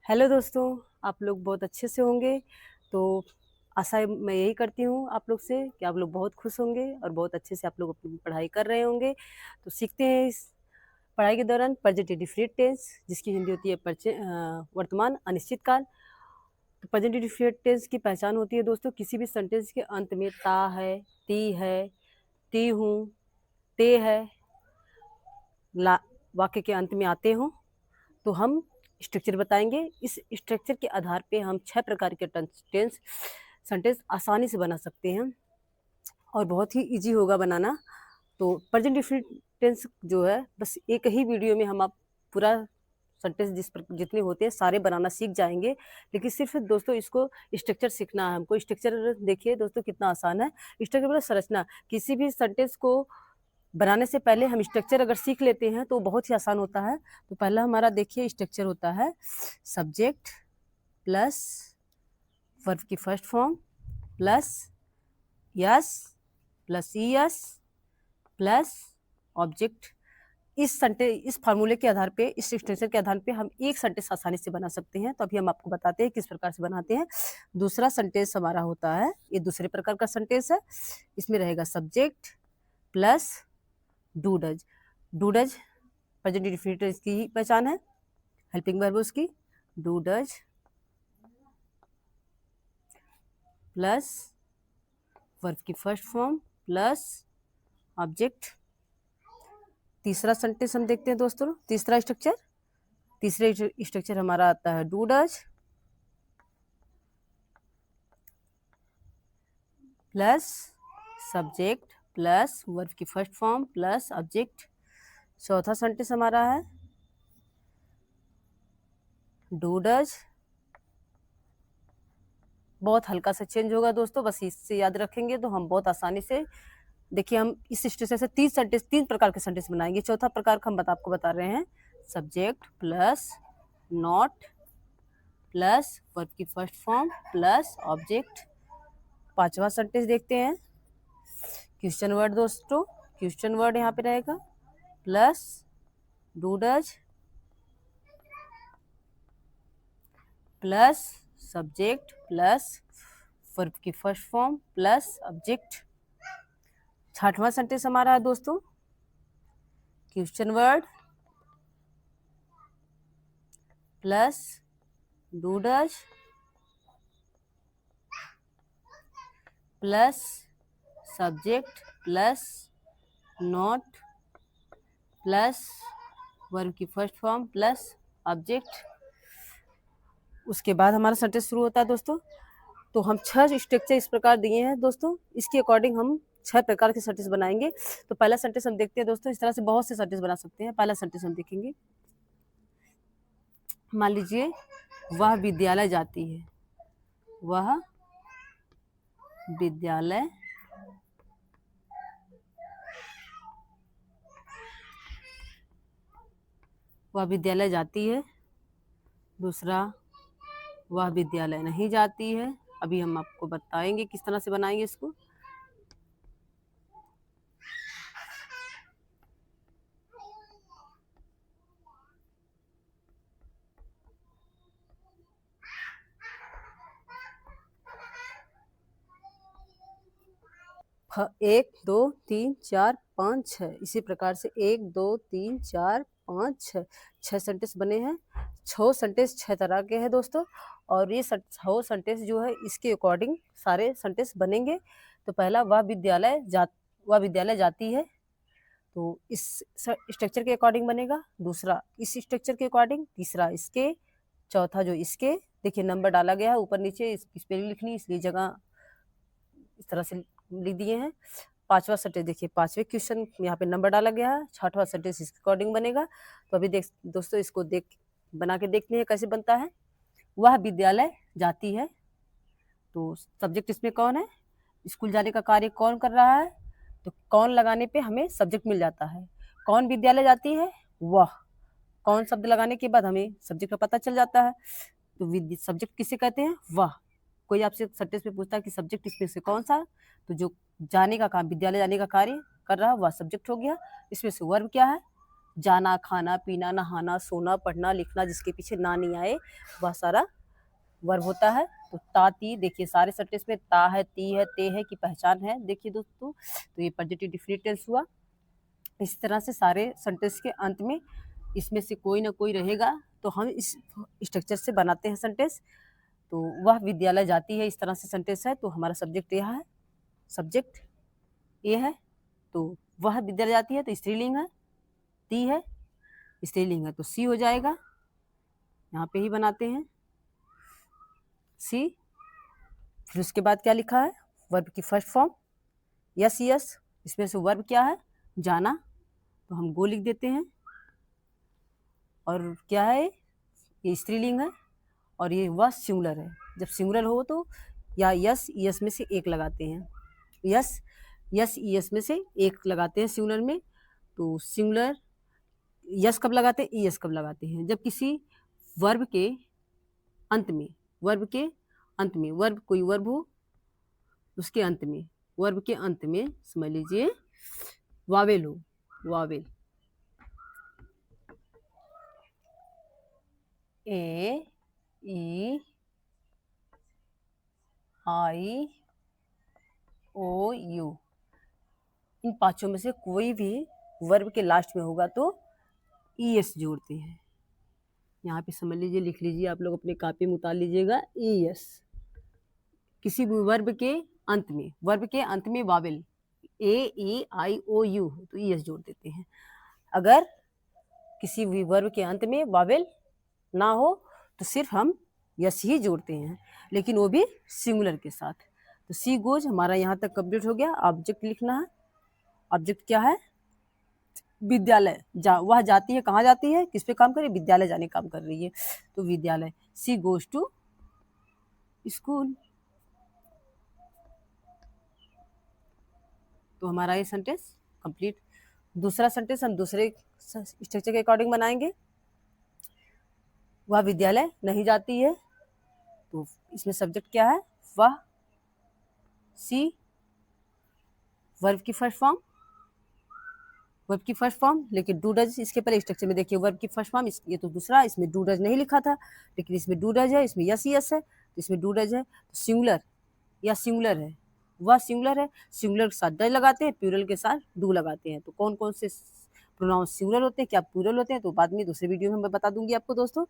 Hello दोस्तों, आप लोग बहुत अच्छे से होंगे। तो आशा मैं यही करती हूँ आप लोग से कि आप लोग बहुत खुश होंगे और बहुत अच्छे से आप लोग अपनी पढ़ाई कर रहे होंगे। तो सीखते हैं इस पढ़ाई के दौरान प्रेजेंट इंडेफिनिट टेंस, जिसकी हिंदी होती है वर्तमान अनिश्चित काल। तो प्रेजेंट इंडेफिनिट टेंस की पहचान होती है दोस्तों, किसी भी सेंटेंस के अंत में ता है, ती हूँ, ते है, वाक्य के अंत में आते हों तो हम स्ट्रक्चर बताएंगे। इस स्ट्रक्चर के आधार पे हम 6 प्रकार के टेंस सेंटेंस आसानी से बना सकते हैं और बहुत ही इजी होगा बनाना। तो प्रेजेंट इंडेफिनिट टेंस जो है, बस एक ही वीडियो में हम आप पूरा सेंटेंस जितने होते हैं सारे बनाना सीख जाएंगे। लेकिन सिर्फ दोस्तों इसको स्ट्रक्चर सीखना है हमको। स्ट्रक्चर देखिए दोस्तों कितना आसान है। स्ट्रक्चर मतलब संरचना। किसी भी सेंटेंस को बनाने से पहले हम स्ट्रक्चर अगर सीख लेते हैं तो बहुत ही आसान होता है। तो पहला हमारा देखिए स्ट्रक्चर होता है सब्जेक्ट प्लस वर्ब की first form plus S plus ES plus object. इस फार्मूले के आधार पे, इस स्ट्रक्चर के आधार पे हम एक सेंटेंस आसानी से बना सकते हैं। तो अभी हम आपको बताते हैं किस प्रकार से बनाते हैं। दूसरा सेंटेंस हमारा होता है, ये दूसरे प्रकार का सेंटेंस है। इसमें रहेगा subject plus do does. Do does present indefinite इसकी ही पहचान है, हेल्पिंग वर्ब उसकी डू डज प्लस वर्ब की फर्स्ट फॉर्म प्लस ऑब्जेक्ट। तीसरा सेंटेंस हम देखते हैं दोस्तों, तीसरा स्ट्रक्चर हमारा आता है do does plus subject plus verb की फर्स्ट फॉर्म प्लस ऑब्जेक्ट। चौथा सेंटेंस हमारा है डू डज, बहुत हल्का सा चेंज होगा दोस्तों, बस इससे याद रखेंगे तो हम बहुत आसानी से देखिए हम इस स्ट्रक्चर से तीन प्रकार के सेंटेंस बनाएंगे। चौथा प्रकार का हम आपको बता रहे हैं subject plus not plus verb की फर्स्ट फॉर्म प्लस ऑब्जेक्ट। पांचवा सेंटेंस देखते हैं क्वेश्चन वर्ड दोस्तों, क्वेश्चन वर्ड यहाँ पे रहेगा plus do does plus subject plus verb की फर्स्ट फॉर्म प्लस ऑब्जेक्ट। छठवां सेंटेंस हमारा है दोस्तों question word plus do does plus subject plus not plus verb की फर्स्ट फॉर्म प्लस ऑब्जेक्ट। उसके बाद हमारा सेंटेंस शुरू होता है दोस्तों। तो हम 6 स्ट्रक्चर इस प्रकार दिए हैं दोस्तों, इसके अकॉर्डिंग हम 6 प्रकार के सेंटेंस बनाएंगे। तो पहला सेंटेंस हम देखते हैं दोस्तों, इस तरह से बहुत से सेंटेंस बना सकते हैं। पहला सेंटेंस हम देखेंगे, मान लीजिए वह विद्यालय जाती है, वह विद्यालय जाती है। दूसरा, वह विद्यालय नहीं जाती है। अभी हम आपको बताएंगे किस तरह से बनाएंगे इसको। एक दो तीन चार पाँच छः, इसी प्रकार से 1 2 3 4 5 6 6 सेंटेंस बने हैं। 6 सेंटेंस 6 तरह के हैं दोस्तों, और ये 6 सेंटेंस जो है इसके अकॉर्डिंग सारे सेंटेंस बनेंगे। तो पहला वह विद्यालय जाती है, तो इस स्ट्रक्चर के अकॉर्डिंग बनेगा। दूसरा इस स्ट्रक्चर के अकॉर्डिंग, तीसरा इसके, चौथा जो इसके। देखिए नंबर डाला गया है ऊपर नीचे, स्पेलिंग लिखनी इसलिए जगह इस तरह से लिख दिए हैं। पांचवा सेंटेंस देखिए, पांचवे क्वेश्चन यहाँ पे नंबर डाला गया है। छठवां सेंटेंस इसके अकॉर्डिंग बनेगा। तो अभी दोस्तों इसको बना के देखते हैं कैसे बनता है। वह विद्यालय जाती है, तो सब्जेक्ट इसमें कौन है, स्कूल जाने का कार्य कौन कर रहा है, तो कौन लगाने पे हमें सब्जेक्ट मिल जाता है। कौन विद्यालय जाती है, वह। कौन शब्द लगाने के बाद हमें सब्जेक्ट का पता चल जाता है। तो सब्जेक्ट किसे कहते हैं, वह। कोई आपसे सेंटेंस में पूछता है कि सब्जेक्ट इसमें से कौन सा, तो जो जाने का काम, विद्यालय जाने का कार्य कर रहा है वह सब्जेक्ट हो गया। इसमें से वर्ब क्या है, जाना, खाना, पीना, नहाना, सोना, पढ़ना, लिखना, जिसके पीछे ना नहीं आए वह सारा वर्ब होता है। तो ता ती, देखिए सारे सेंटेंस में ता है, ती है, ते है की पहचान है। देखिए दोस्तों, तो ये पॉजिटिव डिफिनिट टेंस हुआ। इस तरह से सारे सेंटेंस के अंत में इसमें से कोई ना कोई रहेगा, तो हम इस स्ट्रक्चर से बनाते हैं सेंटेंस। तो वह विद्यालय जाती है, इस तरह से सेंटेंस है। तो हमारा सब्जेक्ट यह है, सब्जेक्ट ये है। तो वह विद्यालय जाती है तो स्त्रीलिंग है, ती है स्त्रीलिंग है, तो सी हो जाएगा। यहाँ पे ही बनाते हैं सी। फिर उसके बाद क्या लिखा है, वर्ब की फर्स्ट फॉर्म यस यस। इसमें से वर्ब क्या है, जाना, तो हम गो लिख देते हैं। और क्या है, ये स्त्रीलिंग है और ये वह सिंगुलर है। जब सिंगुलर हो तो या यस यस में से एक लगाते हैं, यस यस यस में से एक लगाते हैं सिंगुलर में। तो सिंगुलर यस कब लगाते हैं, यस कब लगाते हैं, जब किसी वर्ब के अंत में, वर्ब के अंत में, वर्ब कोई वर्ब हो उसके अंत में, वर्ब के अंत में समझ लीजिए वावेल हो, Wavell A E I O you, इन पांचों में से कोई भी वर्ब के लास्ट में होगा तो ई एस जोड़ते हैं। यहाँ पे समझ लीजिए, लिख लीजिए, आप लोग अपने कॉपी में उतार लीजिएगा ई एस। किसी भी वर्ब के अंत में, वर्ब के अंत में Wavell A E I O you तो ई एस जोड़ देते हैं। अगर किसी भी वर्ब के अंत में वावेल ना हो तो सिर्फ हम यस ही जोड़ते हैं, लेकिन वो भी सिंगुलर के साथ। तो सी गोज हमारा यहाँ तक कंप्लीट हो गया। ऑब्जेक्ट लिखना है, ऑब्जेक्ट क्या है, विद्यालय। वह जाती है, कहाँ जाती है, किस पे काम कर रही है, विद्यालय जाने काम कर रही है, तो विद्यालय। She goes to school. तो हमारा ये सेंटेंस कंप्लीट। दूसरा सेंटेंस हम दूसरे स्ट्रक्चर के अकॉर्डिंग बनाएंगे। वह विद्यालय नहीं जाती है, तो इसमें सब्जेक्ट क्या है, वह। सी वर्ब की फर्स्ट फॉर्म, वर्ब की फर्स्ट फॉर्म, लेकिन डू डज इसके पहले स्ट्रक्चर में देखिए वर्ब की फर्स्ट फॉर्म, ये तो दूसरा, इसमें डू डज नहीं लिखा था, लेकिन इसमें डू डज है, इसमें यस यस है, तो इसमें डू डज है। तो सिंगुलर या सिंगुलर है, वह सिंगुलर है, सिंगुलर के साथ डज लगाते हैं, प्लूरल के साथ डू लगाते हैं। तो कौन कौन से प्रोनाउंस सिंगुलर होते हैं, क्या प्लूरल होते हैं, तो बाद में दूसरे वीडियो में मैं बता दूंगी आपको दोस्तों।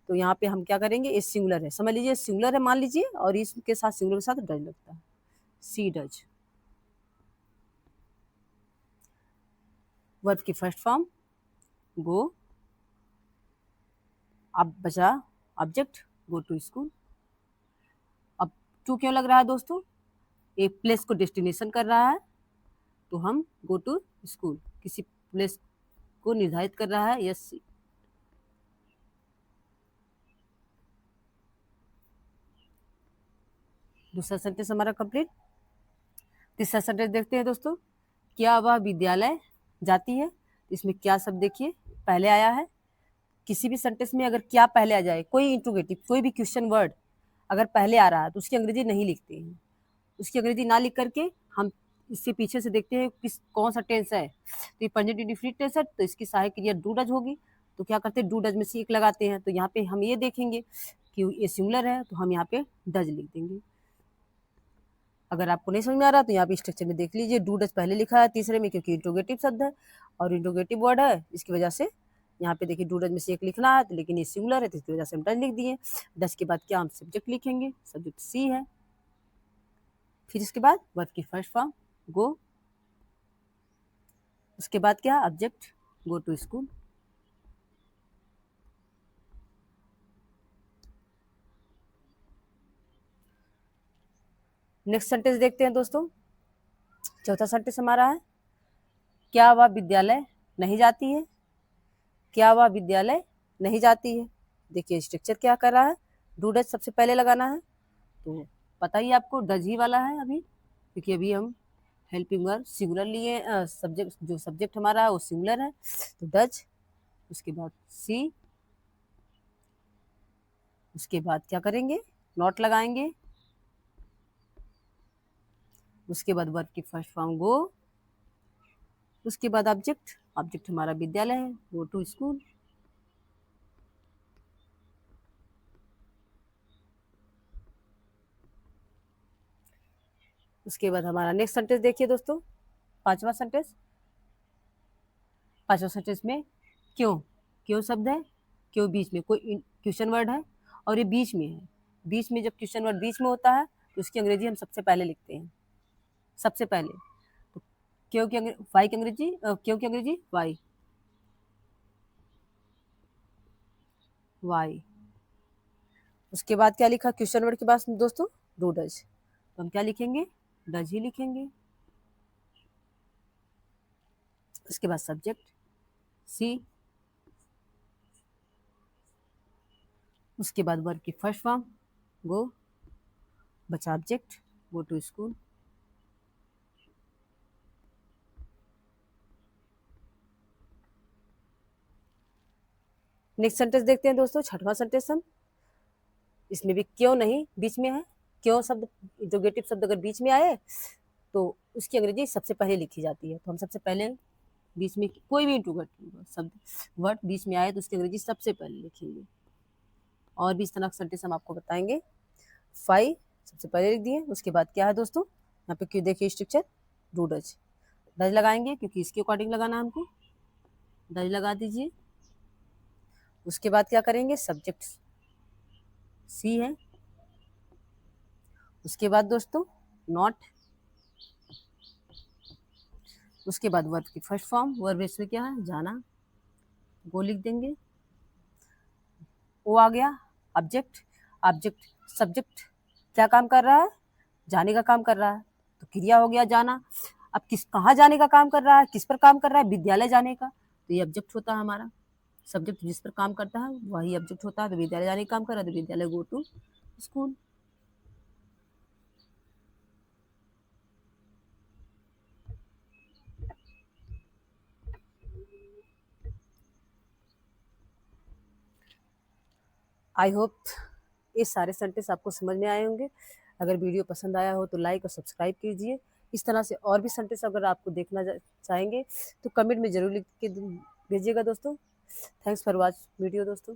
तो यहाँ पे हम क्या करेंगे, ये सिंगुलर है, समझ लीजिए सिंगुलर है मान लीजिए, और इसके साथ सिंगुलर के साथ डज लगता है, सी डज। वर्ब की फर्स्ट फॉर्म गो, अब बचा ऑब्जेक्ट गो टू स्कूल। अब टू क्यों लग रहा है दोस्तों, एक प्लेस को डेस्टिनेशन कर रहा है, तो हम गो टू स्कूल किसी प्लेस को निर्धारित कर रहा है, यस। दूसरा सेंटेंस हमारा कंप्लीट। तीसरा सेंटेंस देखते हैं दोस्तों, क्या वह विद्यालय जाती है, इसमें क्या शब्द देखिए पहले आया है। किसी भी सेंटेंस में अगर क्या पहले आ जाए, कोई इंट्रोगेटिव कोई भी क्वेश्चन वर्ड अगर पहले आ रहा है तो उसकी अंग्रेजी नहीं लिखते हैं। उसकी अंग्रेजी ना लिख करके हम इससे पीछे से देखते हैं किस कौन सा टेंस है। तो ये पॉजिटिव डिफिनिट टेंस है, तो इसकी सहायक क्रिया डू डज होगी, तो क्या करते हैं डू डज में से एक लगाते हैं। तो यहाँ पे हम ये देखेंगे कि ये सिंगुलर है, तो हम यहाँ पे डज लिख देंगे। अगर आपको नहीं समझ में आ रहा तो यहाँ पे स्ट्रक्चर में देख लीजिए, डू डज पहले लिखा है तीसरे में, क्योंकि इंट्रोगेटिव शब्द है और इंट्रोगेटिव वर्ड है, इसकी वजह से यहाँ पे देखिए डू डज में से एक लिखना है, तो लेकिन ये सिंगुलर है तो इसकी वजह से हम डज लिख दिए। डज के बाद क्या हम सब्जेक्ट लिखेंगे, सब्जेक्ट सी है। फिर इसके बाद वर्ब की फर्स्ट फॉर्म गो, उसके बाद क्या object go to school. Next sentence देखते हैं दोस्तों। चौथा सेंटेंस हमारा है, क्या वह विद्यालय नहीं जाती है, क्या वह विद्यालय नहीं जाती है। देखिए स्ट्रक्चर क्या कर रहा है, डू डज सबसे पहले लगाना है, तो पता ही आपको डज ही वाला है अभी, क्योंकि अभी हम हेल्पिंग वर्ब सिंगुलर लिए, सब्जेक्ट जो सब्जेक्ट हमारा है वो सिंगुलर है, तो डज। उसके बाद सी, उसके बाद क्या करेंगे, नॉट लगाएंगे। उसके बाद वर्ब की फर्स्ट फॉर्म गो, उसके बाद ऑब्जेक्ट ऑब्जेक्ट हमारा विद्यालय है, गो टू स्कूल। उसके बाद हमारा नेक्स्ट सेंटेंस देखिए दोस्तों, पांचवा सेंटेंस। पांचवा सेंटेंस में क्यों, क्यों शब्द है, क्यों बीच में कोई क्वेश्चन वर्ड है और ये बीच में है। बीच में जब क्वेश्चन वर्ड बीच में होता है तो उसकी अंग्रेजी हम सबसे पहले लिखते हैं, सबसे पहले। तो क्यों की वाई की अंग्रेजी, क्यों की अंग्रेजी वाई, वाई। उसके बाद क्या लिखा क्वेश्चन वर्ड के बाद दोस्तों, डू डज, तो हम क्या लिखेंगे, डज ही लिखेंगे। उसके बाद सब्जेक्ट सी, उसके बाद वर्ब की फर्स्ट फॉर्म गो, बचा object go to school. Next sentence देखते हैं दोस्तों, छठवां सेंटेंस हम। इसमें भी क्यों नहीं बीच में है, क्यों शब्द इंट्रोगेटिव शब्द अगर बीच में आए तो उसकी अंग्रेजी सबसे पहले लिखी जाती है। तो हम सबसे पहले बीच में कोई भी इंट्रोगेटिव शब्द वर्ड बीच में आए तो उसकी अंग्रेजी सबसे पहले लिखेंगे। और भी इस तरह का सेंटेंस हम आपको बताएंगे। फाइव सबसे पहले लिख दिए। उसके बाद क्या है दोस्तों, यहाँ पे क्यों देखिए स्ट्रक्चर, डू डज, डज लगाएंगे क्योंकि इसके अकॉर्डिंग लगाना हमको, डज लगा दीजिए। उसके बाद क्या करेंगे, सब्जेक्ट सी है। उसके बाद दोस्तों नॉट, उसके बाद वर्ब की फर्स्ट फॉर्म, वर्ब इसमें क्या है, जाना, वो लिख देंगे। वो आ गया ऑब्जेक्ट, ऑब्जेक्ट सब्जेक्ट क्या काम कर रहा है, जाने का काम कर रहा है, तो क्रिया हो गया जाना। अब किस कहाँ जाने का काम कर रहा है, किस पर काम कर रहा है, विद्यालय जाने का, तो ये ऑब्जेक्ट होता है हमारा। सब्जेक्ट जिस पर काम करता है वही ऑब्जेक्ट होता है। तो विद्यालय जाने का काम कर रहा है तो विद्यालय go to school. I hope ये सारे सेंटेंस आपको समझ में आए होंगे। अगर वीडियो पसंद आया हो तो लाइक और सब्सक्राइब कीजिए। इस तरह से और भी सेंटेंस अगर आपको देखना चाहेंगे तो कमेंट में जरूर लिख के भेजिएगा दोस्तों। थैंक्स फॉर वॉच वीडियो दोस्तों।